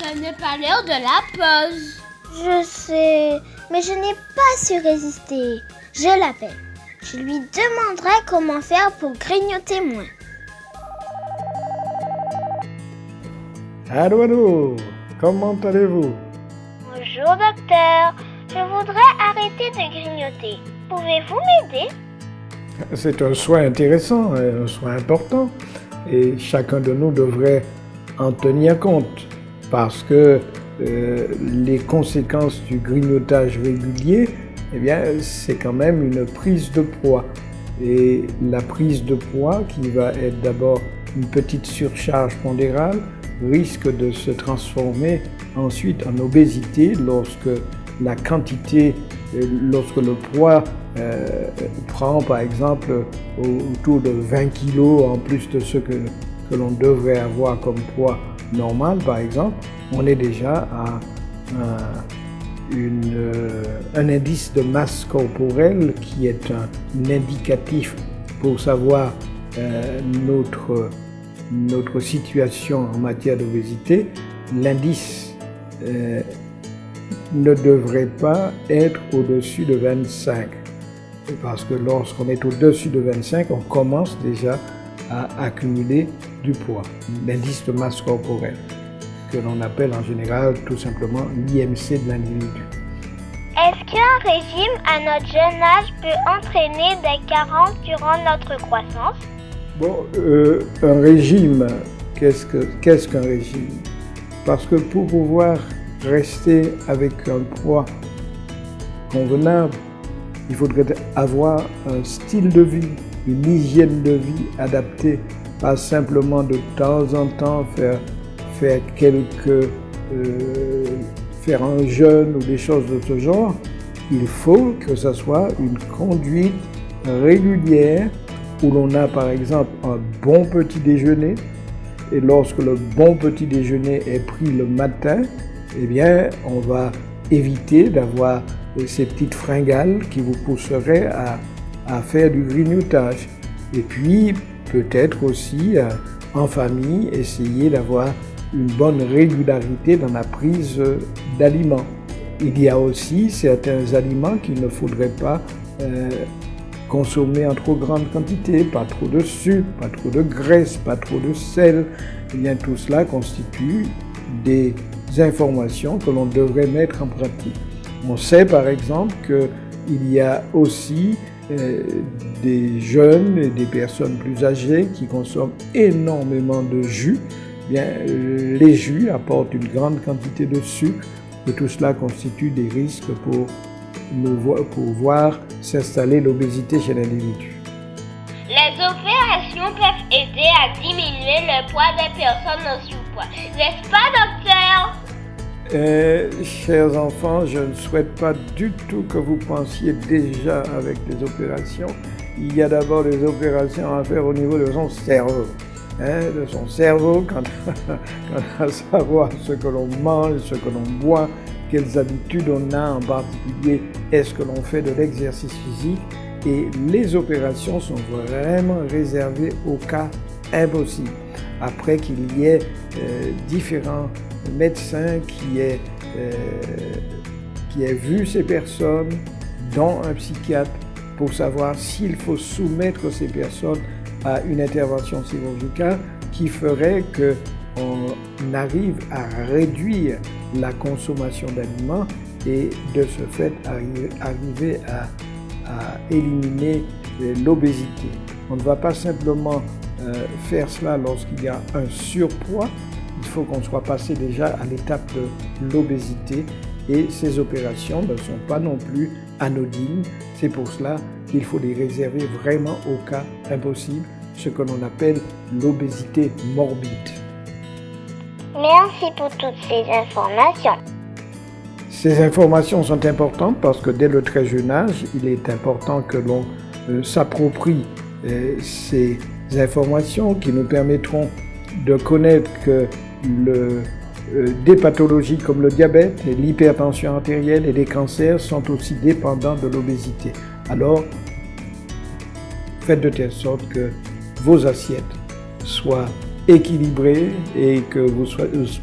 Ce n'est pas l'heure de la pause. Je sais, mais je n'ai pas su résister. Je l'appelle. Je lui demanderai comment faire pour grignoter moins. Allô, allô, comment allez-vous? Bonjour docteur, je voudrais arrêter de grignoter. Pouvez-vous m'aider? C'est un soin intéressant, un soin important, et chacun de nous devrait en tenir compte, parce que les conséquences du grignotage régulier, eh bien, c'est quand même une prise de poids. Et la prise de poids, qui va être d'abord une petite surcharge pondérale, risque de se transformer ensuite en obésité lorsque la quantité, lorsque le poids prend par exemple autour de 20 kg en plus de ce que l'on devrait avoir comme poids normal par exemple, on est déjà à un indice de masse corporelle qui est un indicatif pour savoir notre situation en matière d'obésité. L'indice ne devrait pas être au-dessus de 25. Parce que lorsqu'on est au-dessus de 25, on commence déjà à accumuler du poids. L'indice de masse corporelle, que l'on appelle en général tout simplement l'IMC de l'individu. Est-ce qu'un régime à notre jeune âge peut entraîner des carences durant notre croissance? Bon, un régime, qu'est-ce qu'un régime? Parce que pour pouvoir rester avec un poids convenable, il faudrait avoir un style de vie, une hygiène de vie adaptée, pas simplement de temps en temps faire un jeûne ou des choses de ce genre. Il faut que ce soit une conduite régulière où l'on a par exemple un bon petit déjeuner, et lorsque le bon petit déjeuner est pris le matin, eh bien on va éviter d'avoir ces petites fringales qui vous pousseraient à faire du grignotage. Et puis peut-être aussi en famille essayer d'avoir une bonne régularité dans la prise d'aliments. Il y a aussi certains aliments qu'il ne faudrait pas consommer en trop grande quantité, pas trop de sucre, pas trop de graisse, pas trop de sel. Eh bien, tout cela constitue des informations que l'on devrait mettre en pratique. On sait par exemple qu'il y a aussi des jeunes et des personnes plus âgées qui consomment énormément de jus. Eh bien, les jus apportent une grande quantité de sucre et tout cela constitue des risques pour voir s'installer l'obésité chez l'individu. Les opérations peuvent aider à diminuer le poids des personnes en surpoids, n'est-ce pas, docteur? Chers enfants, je ne souhaite pas du tout que vous pensiez déjà avec des opérations. Il y a d'abord des opérations à faire au niveau de son cerveau. De son cerveau, quant à savoir ce que l'on mange, ce que l'on boit, quelles habitudes on a en particulier, est-ce que l'on fait de l'exercice physique. Et les opérations sont vraiment réservées aux cas impossibles. Après qu'il y ait différents médecins qui aient vu ces personnes, dont un psychiatre, pour savoir s'il faut soumettre ces personnes à une intervention chirurgicale qui ferait qu'on arrive à réduire la consommation d'aliments et de ce fait arriver à éliminer l'obésité. On ne va pas simplement faire cela lorsqu'il y a un surpoids. Il faut qu'on soit passé déjà à l'étape de l'obésité et ces opérations ne sont pas non plus anodines. C'est pour cela qu'il faut les réserver vraiment aux cas impossibles, ce que l'on appelle l'obésité morbide. Merci pour toutes ces informations. Ces informations sont importantes parce que dès le très jeune âge, il est important que l'on s'approprie ces informations qui nous permettront de connaître que des pathologies comme le diabète, l'hypertension artérielle et les cancers sont aussi dépendants de l'obésité. Alors, faites de telle sorte que vos assiettes soient équilibré et que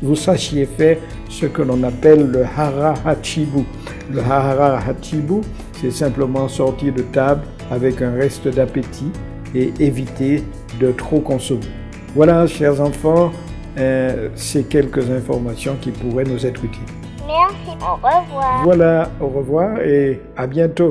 vous sachiez faire ce que l'on appelle le hara hachibu. Le hara hachibu, c'est simplement sortir de table avec un reste d'appétit et éviter de trop consommer. Voilà, chers enfants, ces quelques informations qui pourraient nous être utiles. Merci, au revoir. Voilà, au revoir et à bientôt.